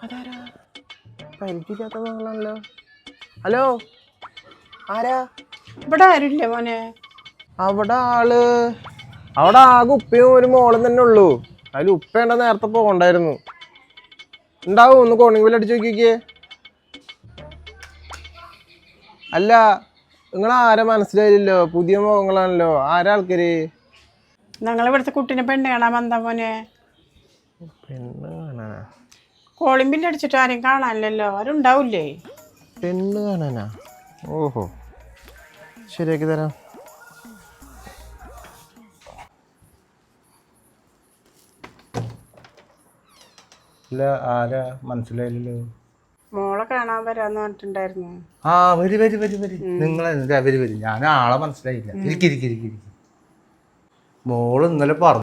അതാരാ? പരിചയമില്ലാത്തതാണല്ലോ. ഹലോ, ആരാ? ഇവിടെ ആരുമില്ല മോനെ. അവിടെ ആകെ ഉപ്പയും ഒരു മോളും തന്നെ ഉള്ളൂ. അതിൽ ഉപ്പേണ്ട നേരത്തെ പോകണ്ടായിരുന്നു. ഉണ്ടാവും, ഒന്ന് കോണിംഗ് ബെൽ അടിച്ചു നോക്കിക്കേ. അല്ല, നിങ്ങൾ ആരെ മനസ്സിലായില്ലല്ലോ, പുതിയ മുഖങ്ങളാണല്ലോ. ആരാ ആൾക്കാര്? ഞങ്ങളിവിടുത്തെ കുട്ടീനെ പെണ്ണ് കാണാൻ വന്നാ മോനെ. പെണ്ണ് കാണാനാ? കോളിംഗ് ബില്ല് അടിച്ചിട്ട് ആരെയും കാണാനില്ലല്ലോ. ആരും ഉണ്ടാവില്ലേ? പെണ്ണ് കാണാനാ? ഓഹോ, ശരിയാക്കി തരാം. ഇല്ല, ആരാ മനസ്സിലായില്ലല്ലോ. മോളെ കാണാൻ വരാന്ന് പറഞ്ഞിട്ടുണ്ടായിരുന്നു. ആ വരി നിങ്ങളെ വരി. ഞാൻ ആളെ മനസ്സിലായില്ല. ഇരിക്കിരിക്കിരിക്കിരിക്കും. മോള് ഇന്നലെ പറഞ്ഞു.